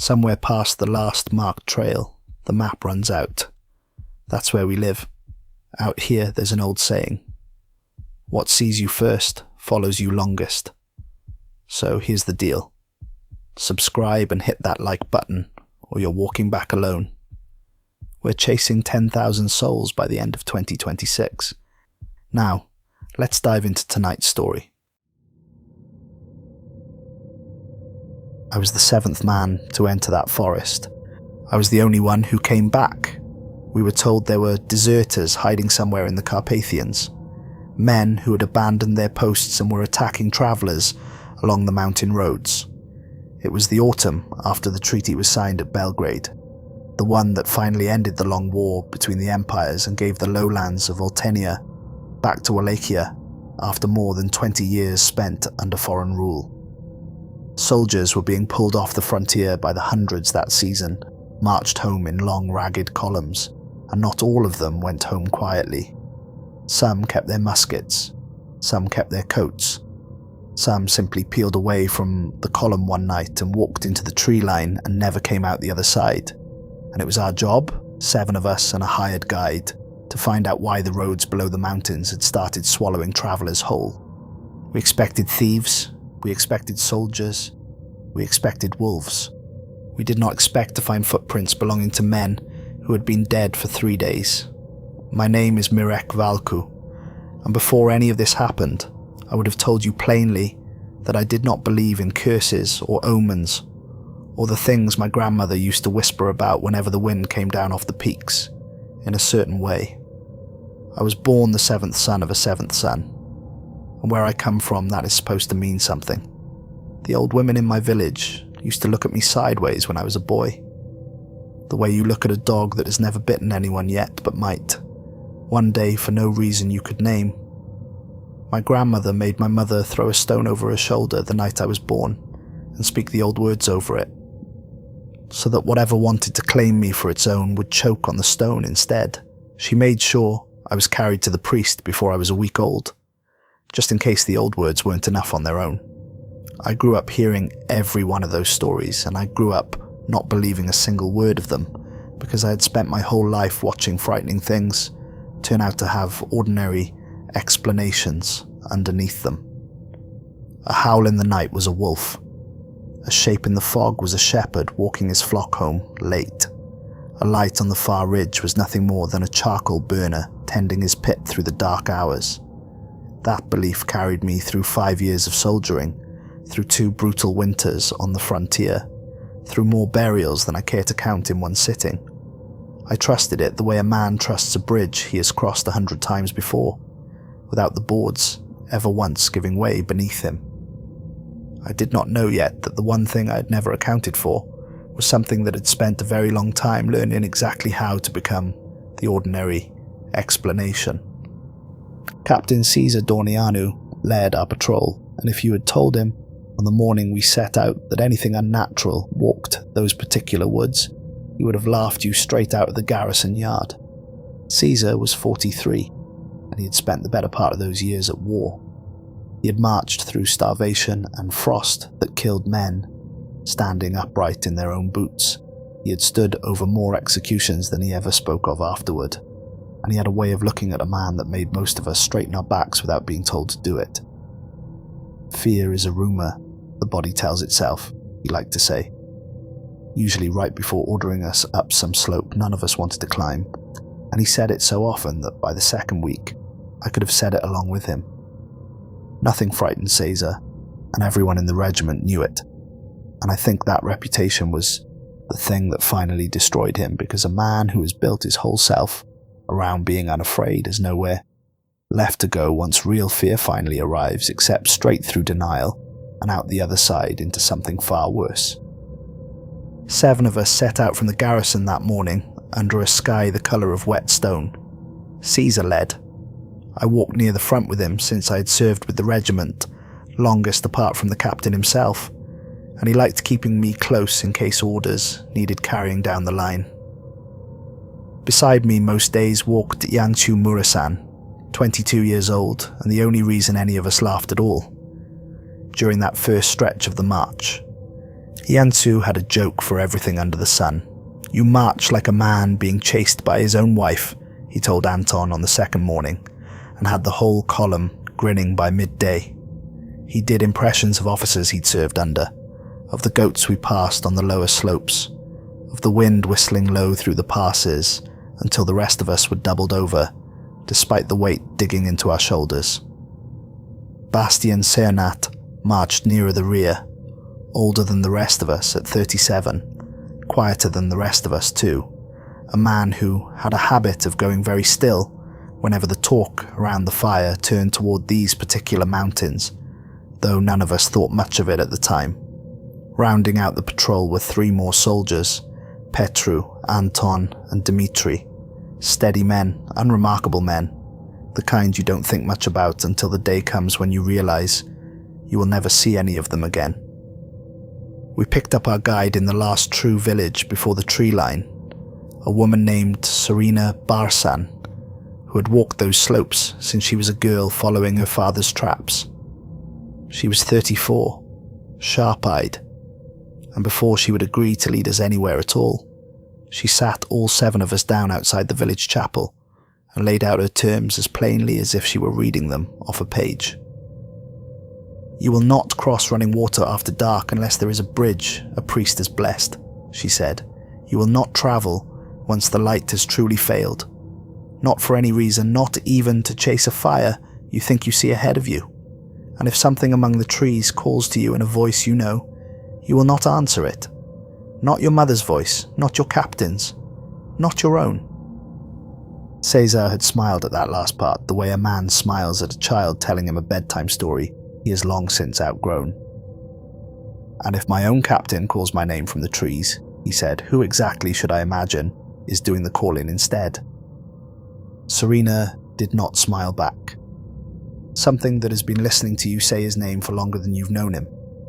Somewhere past the last marked trail, the map runs out. That's where we live. Out here, there's an old saying. What sees you first follows you longest. So here's the deal. Subscribe and hit that like button, or you're walking back alone. We're chasing 10,000 souls by the end of 2026. Now, let's dive into tonight's story. I was the 7th man to enter that forest. I was the only one who came back. We were told there were deserters hiding somewhere in the Carpathians, men who had abandoned their posts and were attacking travellers along the mountain roads. It was the autumn after the treaty was signed at Belgrade, the one that finally ended the long war between the empires and gave the lowlands of Oltenia back to Wallachia after more than 20 years spent under foreign rule. Soldiers were being pulled off the frontier by the hundreds that season, marched home in long ragged columns, and not all of them went home quietly. Some kept their muskets, some kept their coats, some simply peeled away from the column one night and walked into the tree line and never came out the other side. And it was our job, 7 of us and a hired guide, to find out why the roads below the mountains had started swallowing travellers whole. We expected thieves, we expected soldiers, we expected wolves. We did not expect to find footprints belonging to men who had been dead for 3 days. My name is Mirek Vâlcu, and before any of this happened, I would have told you plainly that I did not believe in curses or omens, or the things my grandmother used to whisper about whenever the wind came down off the peaks, in a certain way. I was born the 7th son of a 7th son, and where I come from that is supposed to mean something. The old women in my village used to look at me sideways when I was a boy. The way you look at a dog that has never bitten anyone yet but might, one day for no reason you could name. My grandmother made my mother throw a stone over her shoulder the night I was born and speak the old words over it, so that whatever wanted to claim me for its own would choke on the stone instead. She made sure I was carried to the priest before I was a week old, just in case the old words weren't enough on their own. I grew up hearing every one of those stories, and I grew up not believing a single word of them, because I had spent my whole life watching frightening things turn out to have ordinary explanations underneath them. A howl in the night was a wolf. A shape in the fog was a shepherd walking his flock home late. A light on the far ridge was nothing more than a charcoal burner tending his pit through the dark hours. That belief carried me through 5 years of soldiering, through 2 brutal winters on the frontier, through more burials than I care to count in one sitting. I trusted it the way a man trusts a bridge he has crossed 100 times before, without the boards ever once giving way beneath him. I did not know yet that the one thing I had never accounted for was something that had spent a very long time learning exactly how to become the ordinary explanation. Captain Caesar Dorneanu led our patrol, and if you had told him on the morning we set out that anything unnatural walked those particular woods, he would have laughed you straight out of the garrison yard. Caesar was 43, and he had spent the better part of those years at war. He had marched through starvation and frost that killed men, standing upright in their own boots. He had stood over more executions than he ever spoke of afterward, and he had a way of looking at a man that made most of us straighten our backs without being told to do it. Fear is a rumour, the body tells itself, he liked to say. Usually right before ordering us up some slope none of us wanted to climb, and he said it so often that by the 2nd week, I could have said it along with him. Nothing frightened Caesar, and everyone in the regiment knew it, and I think that reputation was the thing that finally destroyed him, because a man who has built his whole self around being unafraid is nowhere left to go once real fear finally arrives, except straight through denial and out the other side into something far worse. 7 of us set out from the garrison that morning under a sky the colour of wet stone. Caesar led. I walked near the front with him since I had served with the regiment, longest apart from the captain himself, and he liked keeping me close in case orders needed carrying down the line. Beside me most days walked Yangchu Murasan, 22 years old, and the only reason any of us laughed at all. During that first stretch of the march, Iansu had a joke for everything under the sun. "You march like a man being chased by his own wife," he told Anton on the second morning, and had the whole column grinning by midday. He did impressions of officers he'd served under, of the goats we passed on the lower slopes, of the wind whistling low through the passes until the rest of us were doubled over, despite the weight digging into our shoulders. Bastian Cernat marched nearer the rear, older than the rest of us at 37, quieter than the rest of us too, a man who had a habit of going very still whenever the talk around the fire turned toward these particular mountains, though none of us thought much of it at the time. Rounding out the patrol were 3 more soldiers, Petru, Anton, and Dmitri. Steady men, unremarkable men, the kind you don't think much about until the day comes when you realize you will never see any of them again. We picked up our guide in the last true village before the tree line, a woman named Serena Barsan, who had walked those slopes since she was a girl following her father's traps. She was 34, sharp-eyed, and before she would agree to lead us anywhere at all, she sat all 7 of us down outside the village chapel and laid out her terms as plainly as if she were reading them off a page. "You will not cross running water after dark unless there is a bridge a priest has blessed," she said. "You will not travel once the light has truly failed. Not for any reason, not even to chase a fire you think you see ahead of you. And if something among the trees calls to you in a voice you know, you will not answer it. Not your mother's voice, not your captain's, not your own." Cesar had smiled at that last part, the way a man smiles at a child telling him a bedtime story he has long since outgrown. "And if my own captain calls my name from the trees," he said, "who exactly should I imagine is doing the calling instead?" Serena did not smile back. "Something that has been listening to you say his name for longer than you've known him,"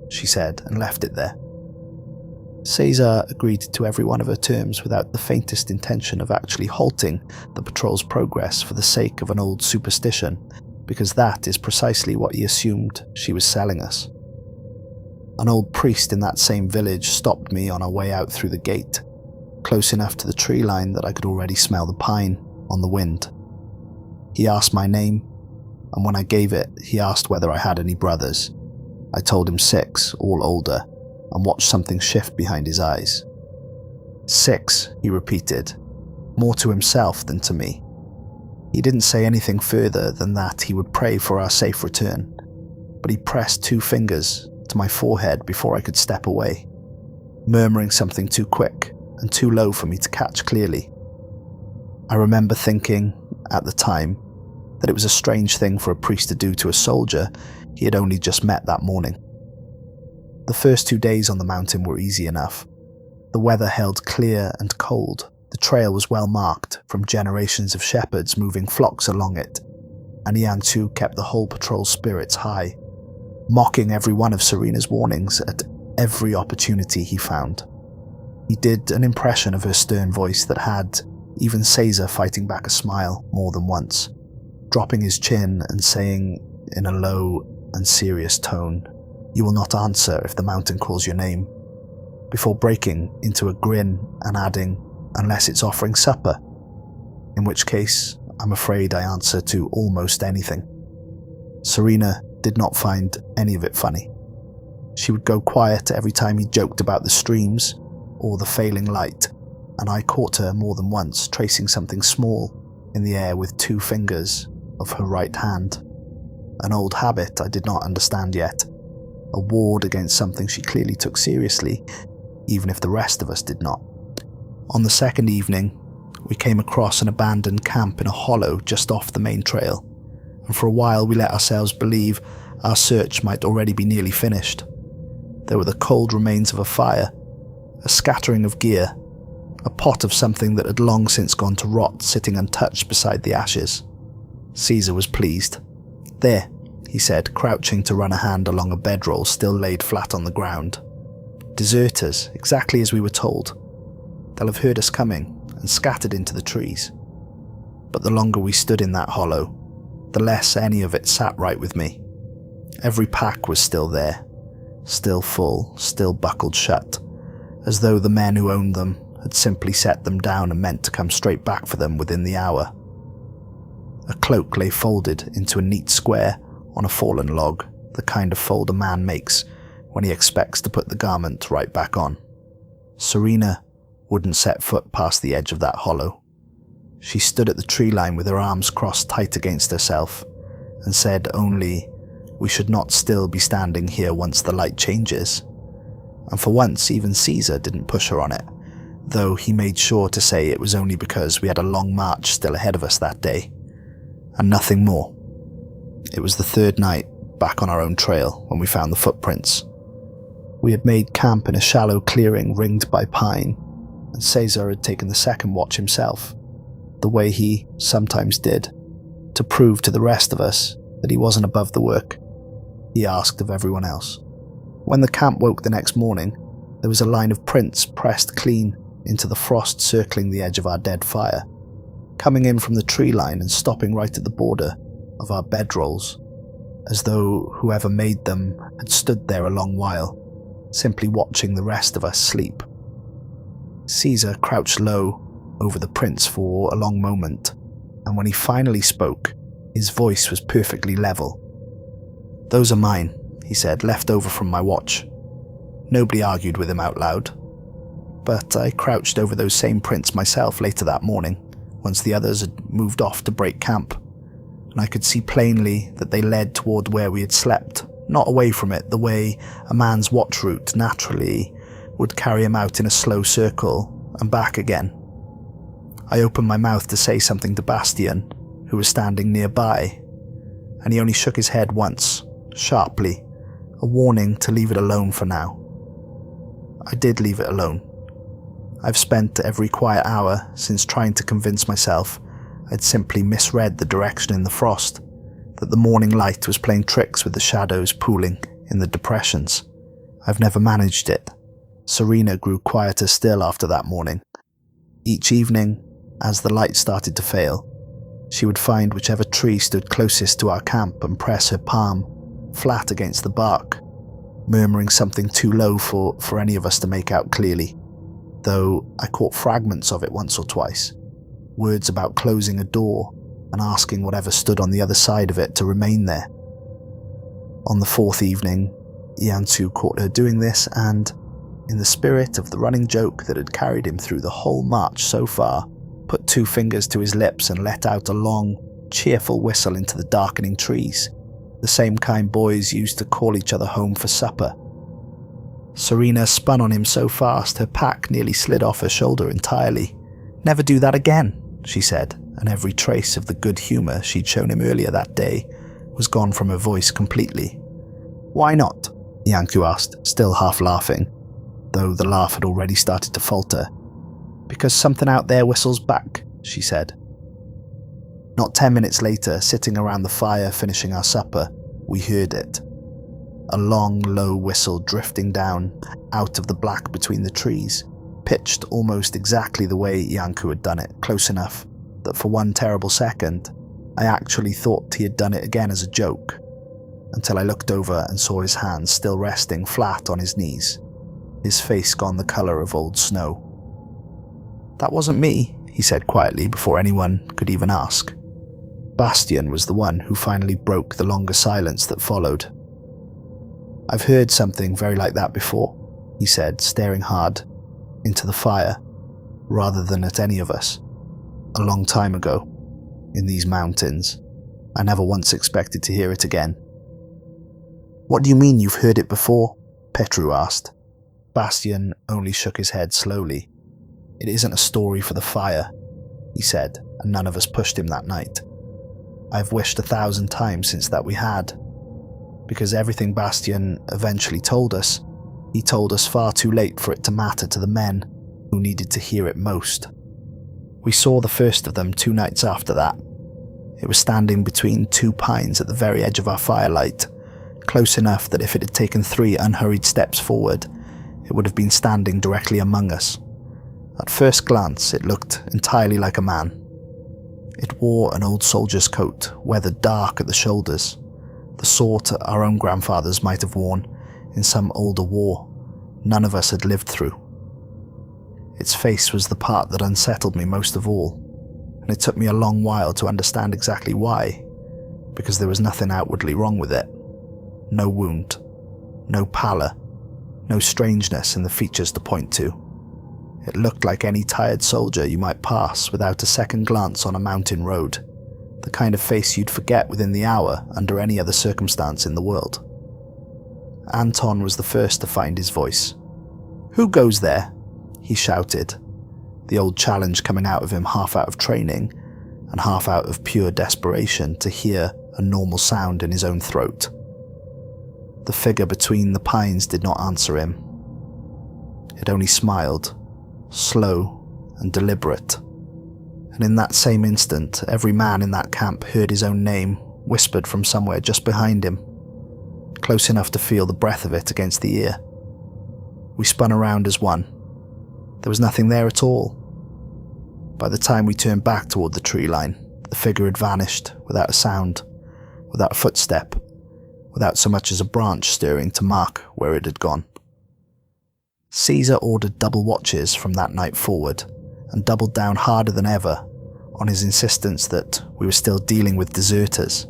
she said, and left it there. Cesar agreed to every one of her terms without the faintest intention of actually halting the patrol's progress for the sake of an old superstition, because that is precisely what he assumed she was selling us. An old priest in that same village stopped me on our way out through the gate, close enough to the tree line that I could already smell the pine on the wind. He asked my name, and when I gave it, he asked whether I had any brothers. I told him 6, all older, and watched something shift behind his eyes. 6, he repeated, more to himself than to me. He didn't say anything further than that he would pray for our safe return, but he pressed 2 fingers to my forehead before I could step away, murmuring something too quick and too low for me to catch clearly. I remember thinking, at the time, that it was a strange thing for a priest to do to a soldier he had only just met that morning. The first 2 days on the mountain were easy enough. The weather held clear and cold. The trail was well marked from generations of shepherds moving flocks along it, and Iansu kept the whole patrol's spirits high, mocking every one of Serena's warnings at every opportunity he found. He did an impression of her stern voice that had even Cesar fighting back a smile more than once, dropping his chin and saying in a low and serious tone, "You will not answer if the mountain calls your name," before breaking into a grin and adding, "unless it's offering supper, in which case I'm afraid I answer to almost anything." Serena did not find any of it funny. She would go quiet every time he joked about the streams or the failing light, and I caught her more than once tracing something small in the air with 2 fingers of her right hand. An old habit I did not understand yet, a ward against something she clearly took seriously, even if the rest of us did not. On the second evening, we came across an abandoned camp in a hollow just off the main trail, and for a while we let ourselves believe our search might already be nearly finished. There were the cold remains of a fire, a scattering of gear, a pot of something that had long since gone to rot sitting untouched beside the ashes. Caesar was pleased. "There," he said, crouching to run a hand along a bedroll still laid flat on the ground. "Deserters, exactly as we were told. They'll have heard us coming and scattered into the trees." But the longer we stood in that hollow, the less any of it sat right with me. Every pack was still there, still full, still buckled shut, as though the men who owned them had simply set them down and meant to come straight back for them within the hour. A cloak lay folded into a neat square on a fallen log, the kind of fold a man makes when he expects to put the garment right back on. Serena wouldn't set foot past the edge of that hollow. She stood at the tree line with her arms crossed tight against herself and said only, "We should not still be standing here once the light changes." And for once even Caesar didn't push her on it, though he made sure to say it was only because we had a long march still ahead of us that day, and nothing more. It was the third night back on our own trail when we found the footprints. We had made camp in a shallow clearing ringed by pine, and Caesar had taken the second watch himself, the way he sometimes did, to prove to the rest of us that he wasn't above the work he asked of everyone else. When the camp woke the next morning, there was a line of prints pressed clean into the frost circling the edge of our dead fire, coming in from the tree line and stopping right at the border of our bedrolls, as though whoever made them had stood there a long while, simply watching the rest of us sleep. Caesar crouched low over the prints for a long moment, and when he finally spoke, his voice was perfectly level. "Those are mine," he said, "left over from my watch." Nobody argued with him out loud, but I crouched over those same prints myself later that morning, once the others had moved off to break camp, and I could see plainly that they led toward where we had slept, not away from it the way a man's watch route naturally would carry him out in a slow circle and back again. I opened my mouth to say something to Bastian, who was standing nearby, and he only shook his head once, sharply, a warning to leave it alone for now. I did leave it alone. I've spent every quiet hour since trying to convince myself I'd simply misread the direction in the frost, that the morning light was playing tricks with the shadows pooling in the depressions. I've never managed it. Serena grew quieter still after that morning. Each evening, as the light started to fail, she would find whichever tree stood closest to our camp and press her palm flat against the bark, murmuring something too low for any of us to make out clearly, though I caught fragments of it once or twice, words about closing a door and asking whatever stood on the other side of it to remain there. On the fourth evening, Vâlcu caught her doing this and, in the spirit of the running joke that had carried him through the whole march so far, put two fingers to his lips and let out a long, cheerful whistle into the darkening trees, the same kind boys used to call each other home for supper. Serena spun on him so fast her pack nearly slid off her shoulder entirely. "Never do that again," she said, and every trace of the good humour she'd shown him earlier that day was gone from her voice completely. "Why not?" Vâlcu asked, still half laughing, though the laugh had already started to falter. "Because something out there whistles back," she said. Not 10 minutes later, sitting around the fire finishing our supper, we heard it. A long, low whistle drifting down out of the black between the trees, pitched almost exactly the way Vâlcu had done it, close enough that for one terrible second, I actually thought he had done it again as a joke, until I looked over and saw his hands still resting flat on his knees, his face gone the colour of old snow. "That wasn't me," he said quietly before anyone could even ask. Bastian was the one who finally broke the longer silence that followed. "I've heard something very like that before," he said, staring hard into the fire, rather than at any of us. "A long time ago, in these mountains. I never once expected to hear it again." "What do you mean you've heard it before?" Petru asked. Bastian only shook his head slowly. "It isn't a story for the fire," he said, and none of us pushed him that night. "I've wished 1,000 times since that we had, because everything Bastian eventually told us, he told us far too late for it to matter to the men who needed to hear it most. We saw the first of them 2 nights after that. It was standing between 2 pines at the very edge of our firelight, close enough that if it had taken 3 unhurried steps forward, it would have been standing directly among us. At first glance, it looked entirely like a man. It wore an old soldier's coat, weathered dark at the shoulders, the sort our own grandfathers might have worn in some older war none of us had lived through. Its face was the part that unsettled me most of all, and it took me a long while to understand exactly why, because there was nothing outwardly wrong with it. No wound, no pallor, no strangeness in the features to point to. It looked like any tired soldier you might pass without a second glance on a mountain road, the kind of face you'd forget within the hour under any other circumstance in the world. Anton was the first to find his voice. "Who goes there?" he shouted, the old challenge coming out of him half out of training and half out of pure desperation to hear a normal sound in his own throat. The figure between the pines did not answer him. It only smiled, slow and deliberate. And in that same instant, every man in that camp heard his own name whispered from somewhere just behind him, close enough to feel the breath of it against the ear. We spun around as one. There was nothing there at all. By the time we turned back toward the tree line, the figure had vanished without a sound, without a footstep, without so much as a branch stirring to mark where it had gone. Caesar ordered double watches from that night forward, and doubled down harder than ever on his insistence that we were still dealing with deserters,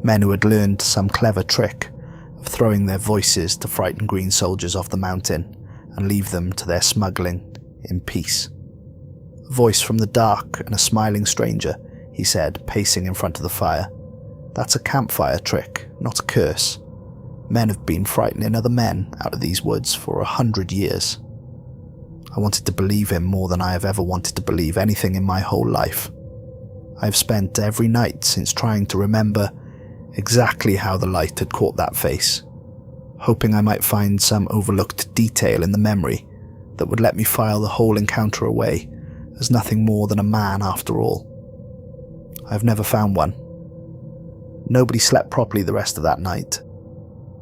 men who had learned some clever trick of throwing their voices to frighten green soldiers off the mountain and leave them to their smuggling in peace. A voice from the dark and a smiling stranger, he said, pacing in front of the fire. "That's a campfire trick, not a curse. Men have been frightening other men out of these woods for 100 years. I wanted to believe him more than I have ever wanted to believe anything in my whole life. I have spent every night since trying to remember exactly how the light had caught that face, hoping I might find some overlooked detail in the memory that would let me file the whole encounter away as nothing more than a man after all. I have never found one. Nobody slept properly the rest of that night.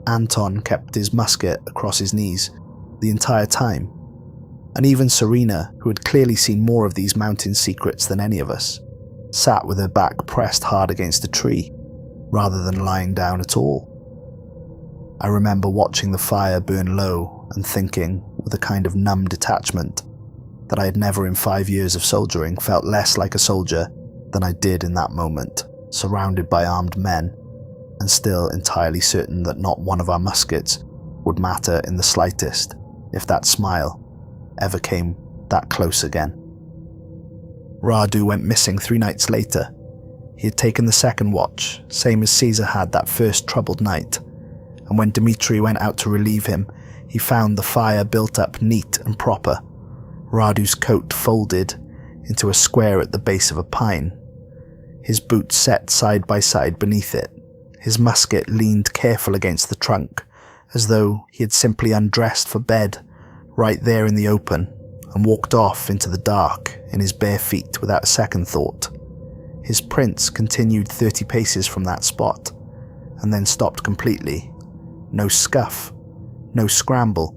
Anton kept his musket across his knees the entire time, and even Serena, who had clearly seen more of these mountain secrets than any of us, sat with her back pressed hard against a tree, rather than lying down at all. I remember watching the fire burn low and thinking, with a kind of numb detachment, that I had never in 5 years of soldiering felt less like a soldier than I did in that moment, surrounded by armed men, and still entirely certain that not one of our muskets would matter in the slightest if that smile ever came that close again. Radu went missing 3 nights later. He had taken the second watch, same as Caesar had that first troubled night, and when Dmitri went out to relieve him, he found the fire built up neat and proper, Radu's coat folded into a square at the base of a pine, his boots set side by side beneath it, his musket leaned careful against the trunk, as though he had simply undressed for bed right there in the open and walked off into the dark in his bare feet without a second thought. His prints continued 30 paces from that spot and then stopped completely. No scuff, no scramble,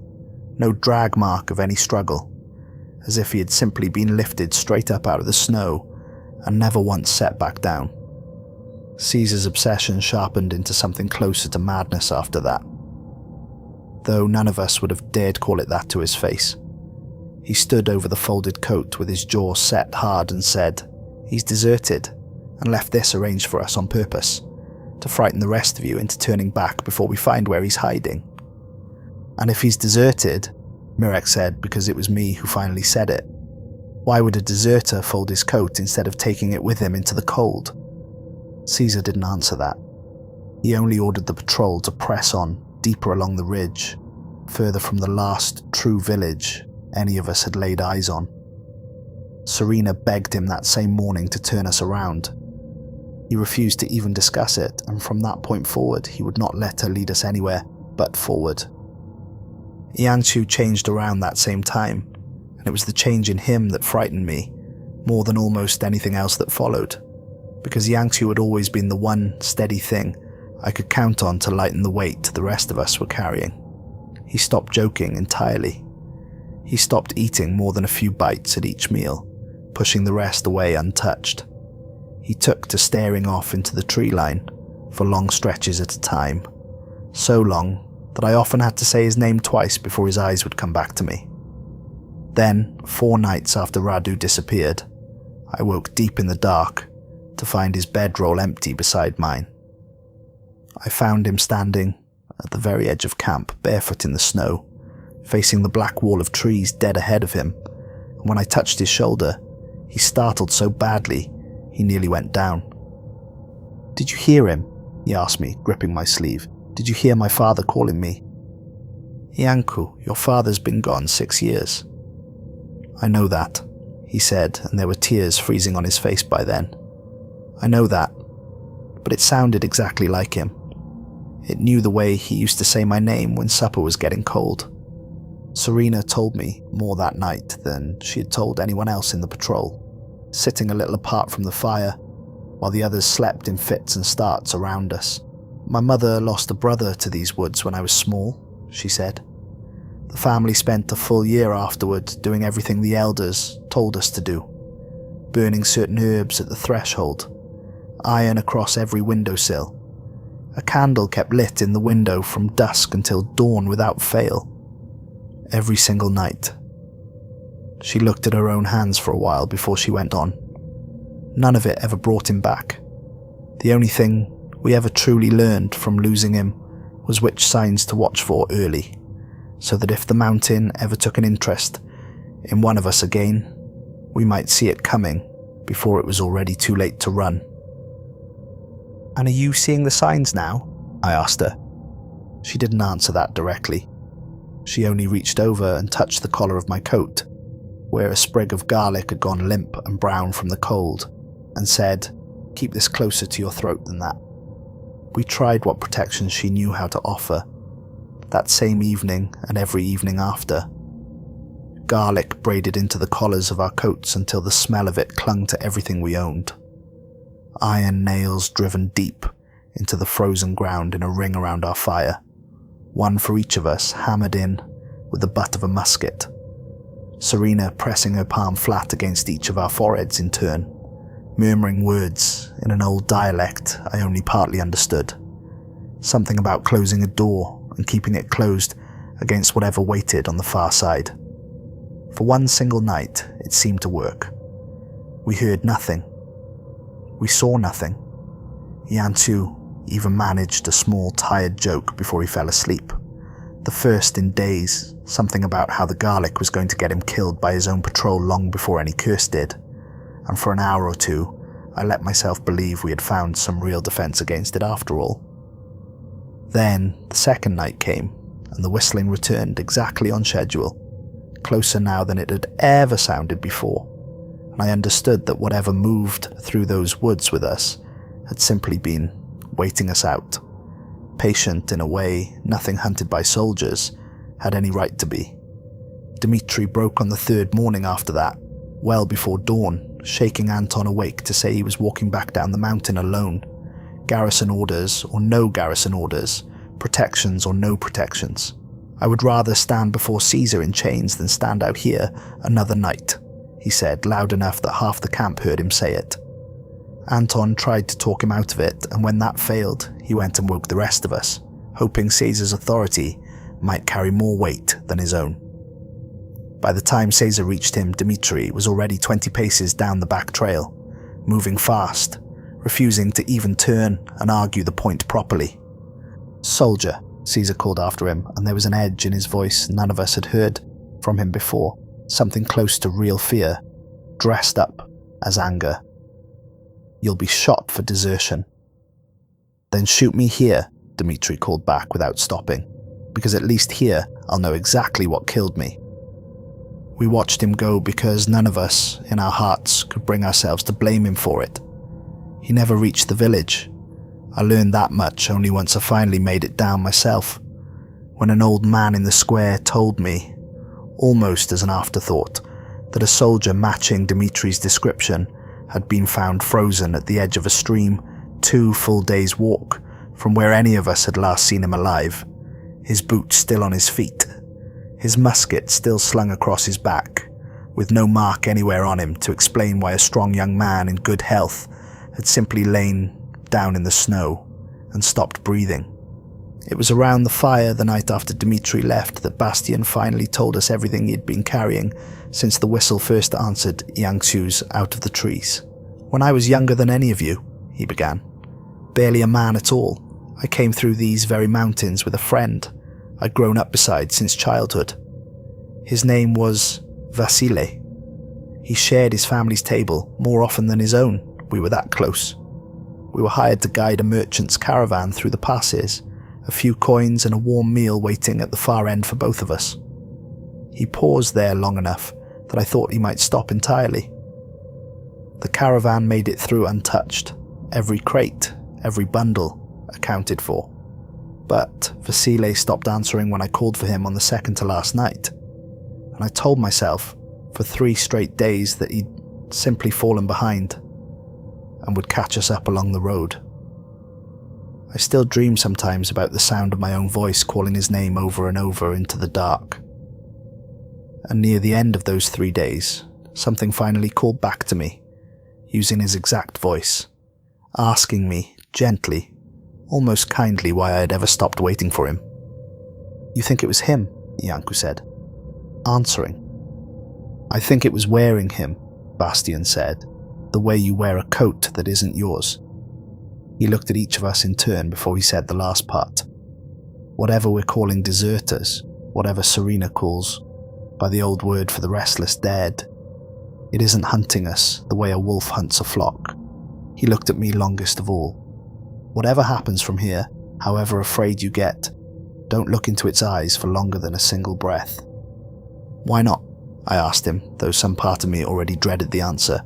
no drag mark of any struggle, as if he had simply been lifted straight up out of the snow and never once set back down. Caesar's obsession sharpened into something closer to madness after that, though none of us would have dared call it that to his face. He stood over the folded coat with his jaw set hard and said, "He's deserted and left this arranged for us on purpose, to frighten the rest of you into turning back before we find where he's hiding." "And if he's deserted," Mirek said, because it was me who finally said it, "why would a deserter fold his coat instead of taking it with him into the cold?" Caesar didn't answer that. He only ordered the patrol to press on deeper along the ridge, further from the last true village any of us had laid eyes on. Serena begged him that same morning to turn us around. He refused to even discuss it, and from that point forward he would not let her lead us anywhere but forward. Yangshu changed around that same time, and it was the change in him that frightened me more than almost anything else that followed, because Yangshu had always been the one steady thing I could count on to lighten the weight the rest of us were carrying. He stopped joking entirely. He stopped eating more than a few bites at each meal, pushing the rest away untouched. He took to staring off into the tree line for long stretches at a time, so long that I often had to say his name twice before his eyes would come back to me. Then, 4 nights after Radu disappeared, I woke deep in the dark to find his bedroll empty beside mine. I found him standing at the very edge of camp, barefoot in the snow, facing the black wall of trees dead ahead of him, and when I touched his shoulder, he startled so badly he nearly went down. "Did you hear him?" he asked me, gripping my sleeve. "Did you hear my father calling me?" "Iancu, your father's been gone 6 years." "I know that," he said, and there were tears freezing on his face by then. "I know that, but it sounded exactly like him. It knew the way he used to say my name when supper was getting cold." Serena told me more that night than she had told anyone else in the patrol, sitting a little apart from the fire, while the others slept in fits and starts around us. "My mother lost a brother to these woods when I was small," she said. "The family spent a full year afterward doing everything the elders told us to do, burning certain herbs at the threshold, iron across every windowsill. A candle kept lit in the window from dusk until dawn without fail. Every single night." She looked at her own hands for a while before she went on. "None of it ever brought him back. The only thing we ever truly learned from losing him was which signs to watch for early, so that if the mountain ever took an interest in one of us again, we might see it coming before it was already too late to run." "And are you seeing the signs now?" I asked her. She didn't answer that directly. She only reached over and touched the collar of my coat, where a sprig of garlic had gone limp and brown from the cold, and said, "Keep this closer to your throat than that." We tried what protections she knew how to offer, that same evening and every evening after. Garlic braided into the collars of our coats until the smell of it clung to everything we owned. Iron nails driven deep into the frozen ground in a ring around our fire, one for each of us hammered in with the butt of a musket. Serena pressing her palm flat against each of our foreheads in turn, murmuring words in an old dialect I only partly understood. Something about closing a door and keeping it closed against whatever waited on the far side. For one single night, it seemed to work. We heard nothing. We saw nothing. Iancu even managed a small tired joke before he fell asleep. The first in days, something about how the garlic was going to get him killed by his own patrol long before any curse did. And for an hour or two, I let myself believe we had found some real defense against it after all. Then, the second night came, and the whistling returned exactly on schedule, closer now than it had ever sounded before, and I understood that whatever moved through those woods with us had simply been waiting us out, patient in a way nothing hunted by soldiers had any right to be. Dimitri broke on the 3rd morning after that, well before dawn, shaking Anton awake to say he was walking back down the mountain alone. Garrison orders or no garrison orders, protections or no protections. "I would rather stand before Caesar in chains than stand out here another night," he said, loud enough that half the camp heard him say it. Anton tried to talk him out of it, and when that failed, he went and woke the rest of us, hoping Caesar's authority might carry more weight than his own. By the time Caesar reached him, Dimitri was already 20 paces down the back trail, moving fast, refusing to even turn and argue the point properly. "Soldier," Caesar called after him, and there was an edge in his voice none of us had heard from him before, something close to real fear, dressed up as anger. "You'll be shot for desertion." "Then shoot me here," Dimitri called back without stopping, "because at least here I'll know exactly what killed me." We watched him go because none of us, in our hearts, could bring ourselves to blame him for it. He never reached the village. I learned that much only once I finally made it down myself, when an old man in the square told me, almost as an afterthought, that a soldier matching Dimitri's description had been found frozen at the edge of a stream 2 full days' walk from where any of us had last seen him alive, his boots still on his feet, his musket still slung across his back, with no mark anywhere on him to explain why a strong young man in good health had simply lain down in the snow and stopped breathing. It was around the fire the night after Dimitri left that Bastian finally told us everything he'd been carrying since the whistle first answered Yangtzu's out of the trees. "When I was younger than any of you," he began, "barely a man at all, I came through these very mountains with a friend I'd grown up beside since childhood. His name was Vasile. He shared his family's table more often than his own. We were that close. We were hired to guide a merchant's caravan through the passes, a few coins and a warm meal waiting at the far end for both of us. He paused there long enough that I thought he might stop entirely. The caravan made it through untouched, every crate, every bundle accounted for. But Vasile stopped answering when I called for him on the second to last night, and I told myself for 3 straight days that he'd simply fallen behind and would catch us up along the road. I still dream sometimes about the sound of my own voice calling his name over and over into the dark. And near the end of those 3 days, something finally called back to me, using his exact voice, asking me gently, almost kindly, why I had ever stopped waiting for him. "You think it was him?" Iancu said, answering. "I think it was wearing him," Bastian said, "the way you wear a coat that isn't yours." He looked at each of us in turn before he said the last part. "Whatever we're calling deserters, whatever Serena calls by the old word for the restless dead, it isn't hunting us the way a wolf hunts a flock." He looked at me longest of all. "Whatever happens from here, however afraid you get, don't look into its eyes for longer than a single breath." "Why not?" I asked him, though some part of me already dreaded the answer.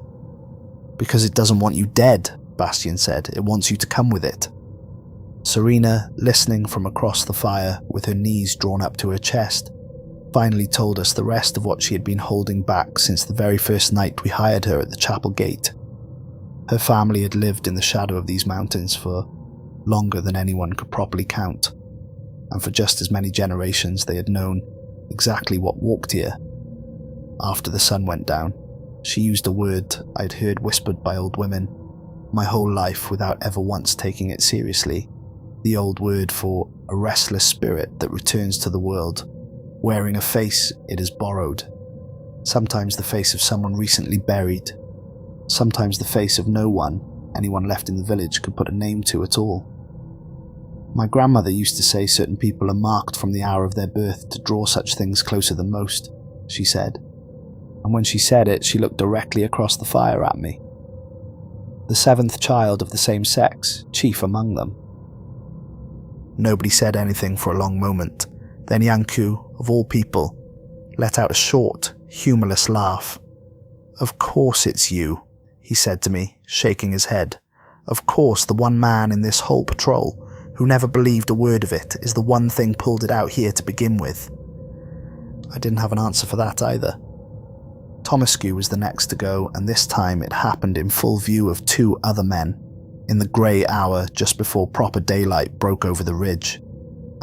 "Because it doesn't want you dead," Bastian said. "It wants you to come with it." Serena, listening from across the fire with her knees drawn up to her chest, finally told us the rest of what she had been holding back since the very first night we hired her at the chapel gate. Her family had lived in the shadow of these mountains for longer than anyone could properly count, and for just as many generations they had known exactly what walked here. After the sun went down, she used a word I'd heard whispered by old women my whole life without ever once taking it seriously, the old word for a restless spirit that returns to the world, wearing a face it has borrowed, sometimes the face of someone recently buried, sometimes the face of no one anyone left in the village could put a name to at all. My grandmother used to say certain people are marked from the hour of their birth to draw such things closer than most, she said, and when she said it, she looked directly across the fire at me. The 7th child of the same sex, chief among them. Nobody said anything for a long moment. Then Iancu, of all people, let out a short, humorless laugh. "Of course it's you," he said to me, shaking his head. "Of course the one man in this whole patrol who never believed a word of it is the one thing pulled it out here to begin with." I didn't have an answer for that either. Tomascu was the next to go, and this time it happened in full view of 2 other men, in the grey hour just before proper daylight broke over the ridge.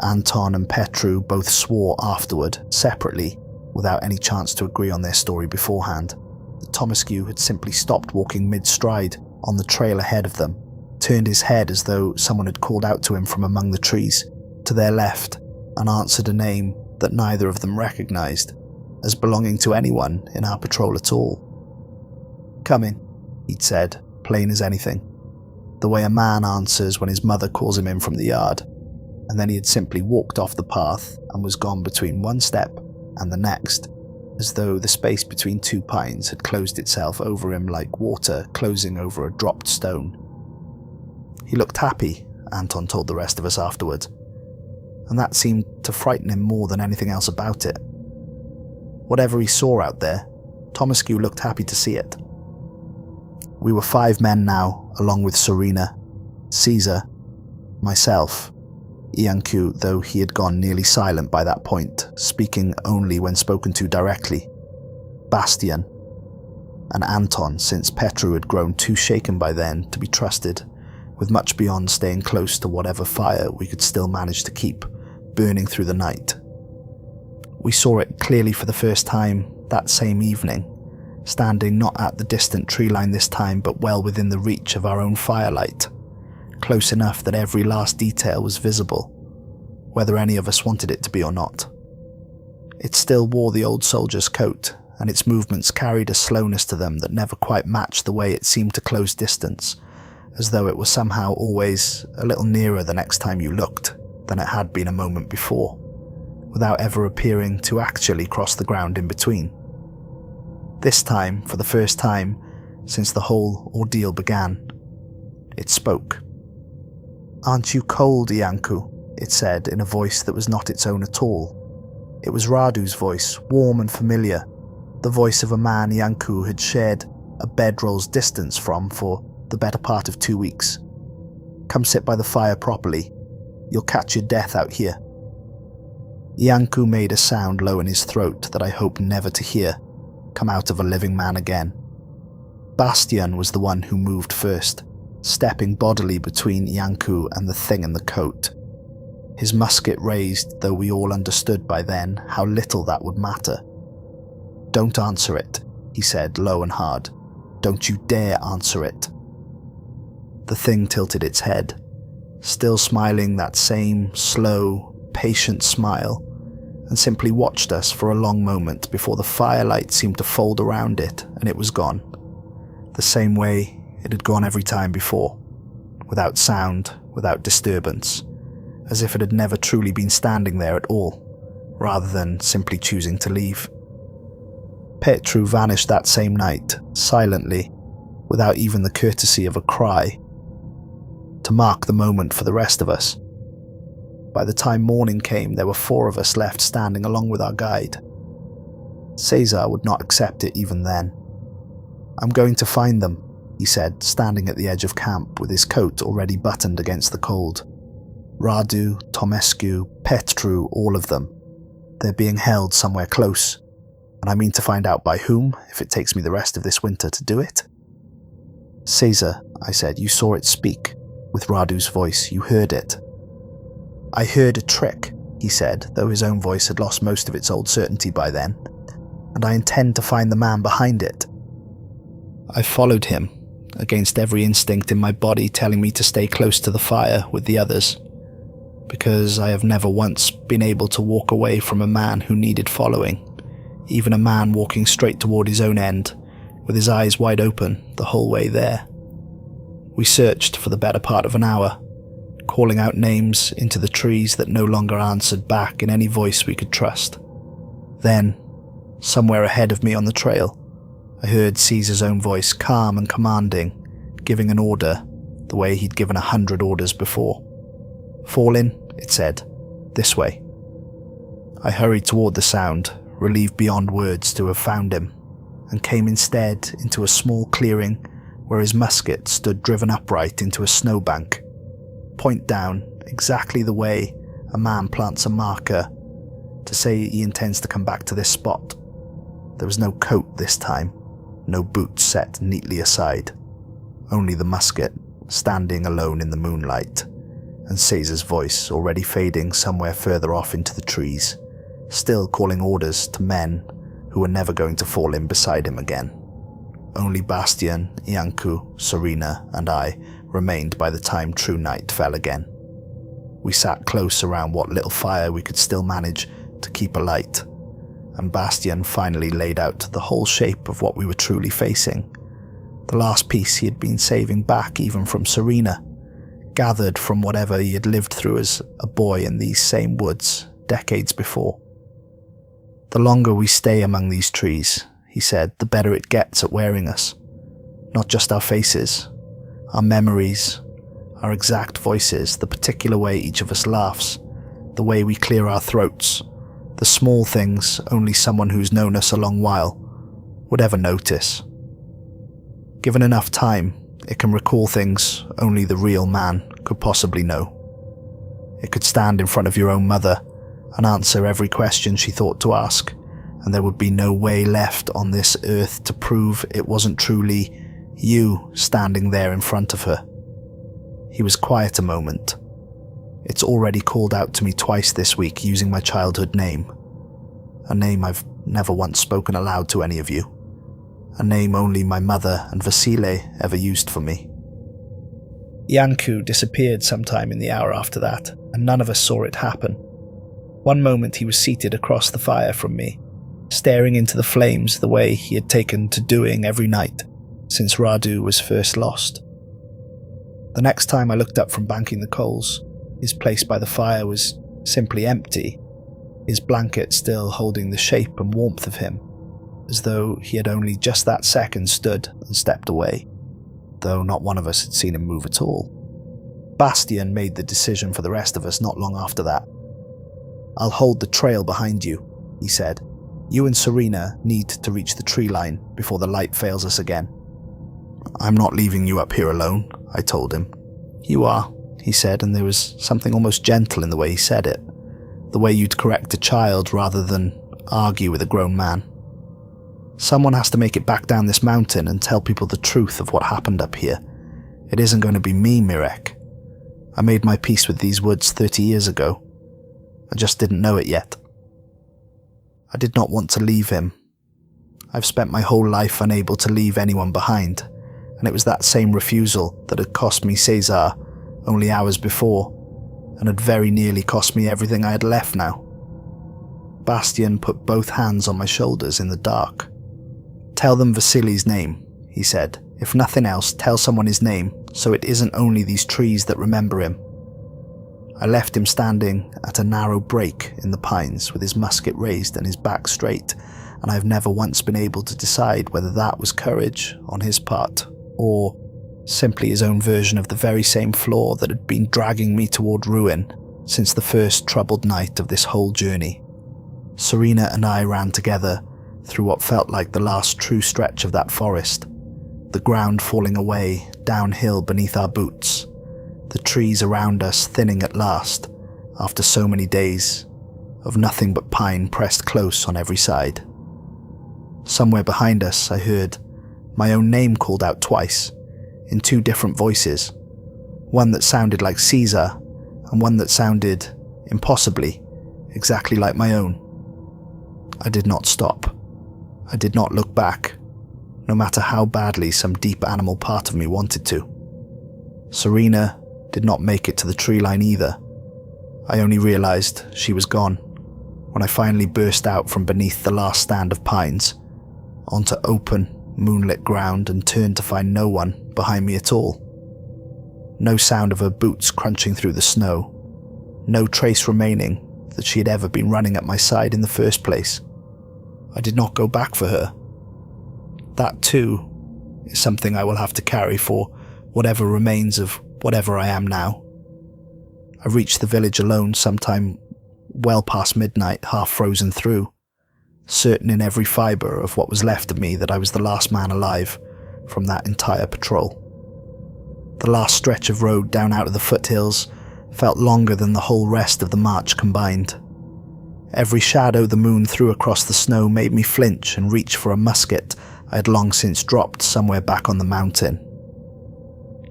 Anton and Petru both swore afterward, separately, without any chance to agree on their story beforehand, that Tomascu had simply stopped walking mid-stride on the trail ahead of them, turned his head as though someone had called out to him from among the trees, to their left, and answered a name that neither of them recognized as belonging to anyone in our patrol at all. "Come in," he'd said, plain as anything, the way a man answers when his mother calls him in from the yard, and then he had simply walked off the path and was gone between one step and the next, as though the space between 2 pines had closed itself over him like water closing over a dropped stone. He looked happy, Anton told the rest of us afterward, and that seemed to frighten him more than anything else about it. Whatever he saw out there, Tomascu looked happy to see it. We were 5 men now, along with Serena, Caesar, myself, Iancu, though he had gone nearly silent by that point, speaking only when spoken to directly, Bastian, and Anton, since Petru had grown too shaken by then to be trusted, with much beyond staying close to whatever fire we could still manage to keep burning through the night. We saw it clearly for the first time that same evening, standing not at the distant tree line this time, but well within the reach of our own firelight, close enough that every last detail was visible, whether any of us wanted it to be or not. It still wore the old soldier's coat, and its movements carried a slowness to them that never quite matched the way it seemed to close distance, as though it was somehow always a little nearer the next time you looked than it had been a moment before, without ever appearing to actually cross the ground in between. This time, for the first time since the whole ordeal began, it spoke. "Aren't you cold, Iancu?" it said in a voice that was not its own at all. It was Radu's voice, warm and familiar, the voice of a man Iancu had shared a bedroll's distance from for the better part of 2 weeks. "Come sit by the fire properly. You'll catch your death out here." Iancu made a sound low in his throat that I hope never to hear come out of a living man again. Bastian was the one who moved first, stepping bodily between Iancu and the thing in the coat. His musket raised, though we all understood by then how little that would matter. "Don't answer it," he said low and hard. "Don't you dare answer it." The thing tilted its head, still smiling that same slow, patient smile, and simply watched us for a long moment before the firelight seemed to fold around it and it was gone. The same way it had gone every time before, without sound, without disturbance, as if it had never truly been standing there at all, rather than simply choosing to leave. Petru vanished that same night, silently, without even the courtesy of a cry, to mark the moment for the rest of us. By the time morning came, there were 4 of us left standing along with our guide. Cesar would not accept it even then. "I'm going to find them," he said, standing at the edge of camp with his coat already buttoned against the cold. "Radu, Tomescu, Petru, all of them. They're being held somewhere close, and I mean to find out by whom if it takes me the rest of this winter to do it." "Cesar," I said, "you saw it speak, with Radu's voice, you heard it." "I heard a trick," he said, though his own voice had lost most of its old certainty by then, "and I intend to find the man behind it." I followed him, against every instinct in my body telling me to stay close to the fire with the others, because I have never once been able to walk away from a man who needed following, even a man walking straight toward his own end, with his eyes wide open the whole way there. We searched for the better part of an hour, calling out names into the trees that no longer answered back in any voice we could trust. Then, somewhere ahead of me on the trail, I heard Caesar's own voice, calm and commanding, giving an order the way he'd given 100 orders before. "Fall in," it said. "This way." I hurried toward the sound, relieved beyond words to have found him, and came instead into a small clearing where his musket stood driven upright into a snowbank, point down, exactly the way a man plants a marker to say he intends to come back to this spot. There was no coat this time, no boots set neatly aside, only the musket standing alone in the moonlight, and Caesar's voice already fading somewhere further off into the trees, still calling orders to men who were never going to fall in beside him again. Only Bastian, Iancu, Serena, and I remained by the time true night fell again. We sat close around what little fire we could still manage to keep alight, and Bastian finally laid out the whole shape of what we were truly facing, the last piece he had been saving back even from Serena, gathered from whatever he had lived through as a boy in these same woods decades before. "The longer we stay among these trees," he said, "the better it gets at wearing us. Not just our faces, our memories, our exact voices, the particular way each of us laughs, the way we clear our throats, the small things only someone who's known us a long while would ever notice. Given enough time, it can recall things only the real man could possibly know. It could stand in front of your own mother and answer every question she thought to ask, and there would be no way left on this earth to prove it wasn't truly you standing there in front of her." He was quiet a moment. "It's already called out to me twice this week using my childhood name. A name I've never once spoken aloud to any of you. A name only my mother and Vasile ever used for me." Iancu disappeared sometime in the hour after that, and none of us saw it happen. One moment he was seated across the fire from me, staring into the flames the way he had taken to doing every night since Radu was first lost. The next time I looked up from banking the coals, his place by the fire was simply empty, his blanket still holding the shape and warmth of him, as though he had only just that second stood and stepped away, though not one of us had seen him move at all. Bastian made the decision for the rest of us not long after that. "I'll hold the trail behind you," he said. "You and Serena need to reach the tree line before the light fails us again." "I'm not leaving you up here alone," I told him. "You are," he said, and there was something almost gentle in the way he said it, the way you'd correct a child rather than argue with a grown man. "Someone has to make it back down this mountain and tell people the truth of what happened up here. It isn't going to be me, Mirek. I made my peace with these woods 30 years ago. I just didn't know it yet." I did not want to leave him. I've spent my whole life unable to leave anyone behind, and it was that same refusal that had cost me Cesar only hours before, and had very nearly cost me everything I had left now. Bastian put both hands on my shoulders in the dark. "Tell them Vasily's name," he said. "If nothing else, tell someone his name, so it isn't only these trees that remember him." I left him standing at a narrow break in the pines with his musket raised and his back straight, and I've never once been able to decide whether that was courage on his part, or simply his own version of the very same flaw that had been dragging me toward ruin since the first troubled night of this whole journey. Serena and I ran together through what felt like the last true stretch of that forest, the ground falling away downhill beneath our boots, the trees around us thinning at last after so many days of nothing but pine pressed close on every side. Somewhere behind us I heard my own name called out twice, in two different voices, one that sounded like Caesar and one that sounded, impossibly, exactly like my own. I did not stop. I did not look back, no matter how badly some deep animal part of me wanted to. Serena did not make it to the tree line either. I only realized she was gone when I finally burst out from beneath the last stand of pines onto open, moonlit ground and turned to find no one behind me at all. No sound of her boots crunching through the snow, no trace remaining that she had ever been running at my side in the first place. I did not go back for her. That too is something I will have to carry for whatever remains of whatever I am now. I reached the village alone sometime well past midnight, half frozen through, certain in every fibre of what was left of me that I was the last man alive from that entire patrol. The last stretch of road down out of the foothills felt longer than the whole rest of the march combined. Every shadow the moon threw across the snow made me flinch and reach for a musket I had long since dropped somewhere back on the mountain.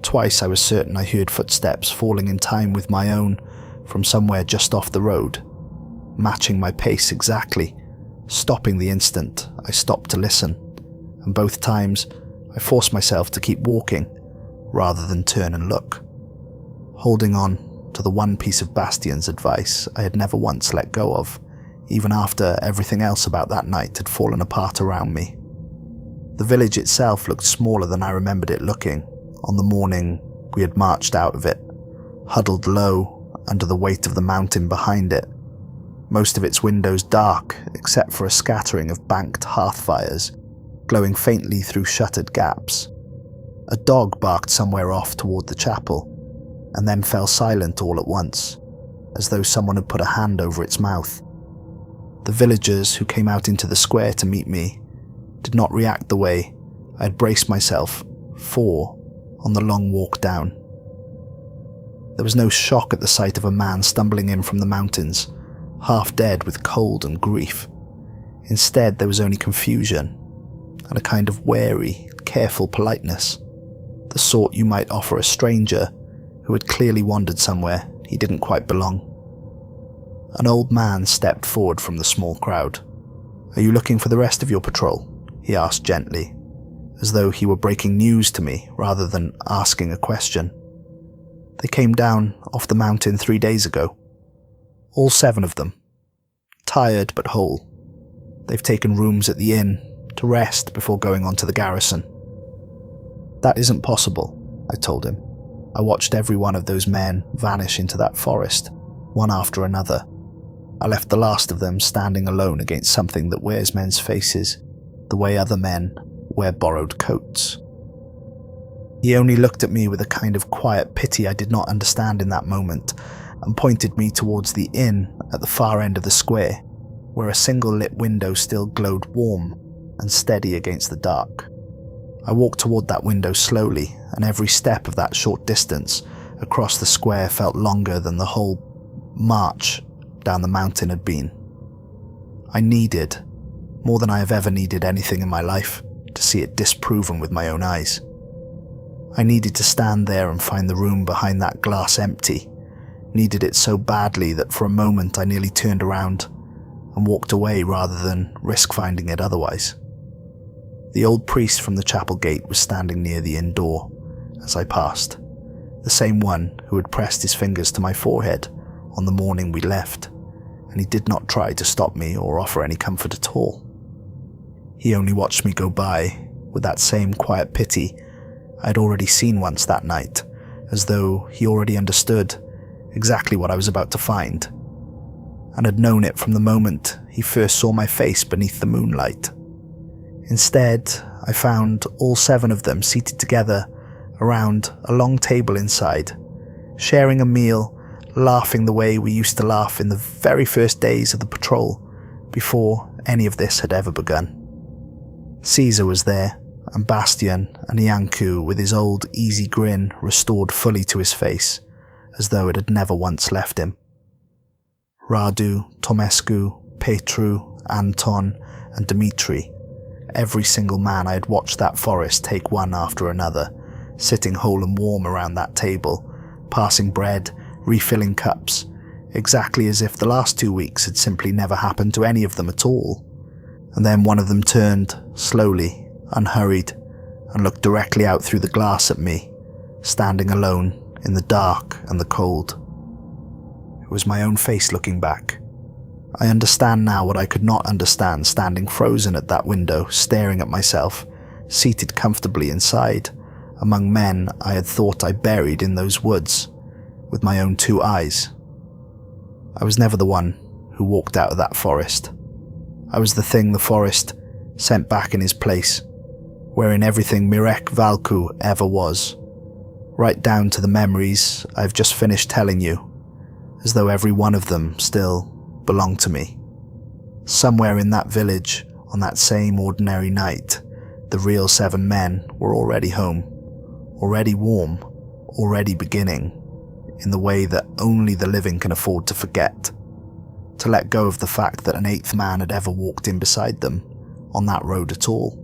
Twice I was certain I heard footsteps falling in time with my own from somewhere just off the road, matching my pace exactly, stopping the instant I stopped to listen, and both times I forced myself to keep walking rather than turn and look, holding on to the one piece of Bastian's advice I had never once let go of, even after everything else about that night had fallen apart around me. The village itself looked smaller than I remembered it looking on the morning we had marched out of it, huddled low under the weight of the mountain behind it, most of its windows dark except for a scattering of banked hearth fires glowing faintly through shuttered gaps. A dog barked somewhere off toward the chapel, and then fell silent all at once, as though someone had put a hand over its mouth. The villagers who came out into the square to meet me did not react the way I had braced myself for on the long walk down. There was no shock at the sight of a man stumbling in from the mountains, half dead with cold and grief. Instead, there was only confusion and a kind of wary, careful politeness, the sort you might offer a stranger who had clearly wandered somewhere he didn't quite belong. An old man stepped forward from the small crowd. "Are you looking for the rest of your patrol?" he asked gently, as though he were breaking news to me rather than asking a question. "They came down off the mountain 3 days ago. All 7 of them," tired but whole. They've taken rooms at the inn to rest before going on to the garrison." "That isn't possible," I told him. "I watched every one of those men vanish into that forest, one after another. I left the last of them standing alone against something that wears men's faces the way other men wear borrowed coats." He only looked at me with a kind of quiet pity I did not understand in that moment, and pointed me towards the inn at the far end of the square, where a single lit window still glowed warm and steady against the dark. I walked toward that window slowly, and every step of that short distance across the square felt longer than the whole march down the mountain had been. I needed, more than I have ever needed anything in my life, to see it disproven with my own eyes. I needed to stand there and find the room behind that glass empty, needed it so badly that for a moment I nearly turned around and walked away rather than risk finding it otherwise. The old priest from the chapel gate was standing near the inn door as I passed, the same one who had pressed his fingers to my forehead on the morning we left, and he did not try to stop me or offer any comfort at all. He only watched me go by with that same quiet pity I had already seen once that night, as though he already understood exactly what I was about to find, and had known it from the moment he first saw my face beneath the moonlight. Instead, I found all 7 of them seated together around a long table inside, sharing a meal, laughing the way we used to laugh in the very first days of the patrol, before any of this had ever begun. Caesar was there, and Bastian and Iancu with his old easy grin restored fully to his face, as though it had never once left him. Radu, Tomescu, Petru, Anton, and Dmitri, every single man I had watched that forest take one after another, sitting whole and warm around that table, passing bread, refilling cups, exactly as if the last 2 weeks had simply never happened to any of them at all. And then one of them turned, slowly, unhurried, and looked directly out through the glass at me, standing alone in the dark and the cold. It was my own face looking back. I understand now what I could not understand standing frozen at that window, staring at myself, seated comfortably inside, among men I had thought I buried in those woods, with my own 2 eyes. I was never the one who walked out of that forest. I was the thing the forest sent back in his place, wherein everything Mirek Vâlcu ever was, right down to the memories I've just finished telling you, as though every one of them still belonged to me. Somewhere in that village, on that same ordinary night, the real 7 men were already home, already warm, already beginning, in the way that only the living can afford to forget, to let go of the fact that an 8th man had ever walked in beside them on that road at all.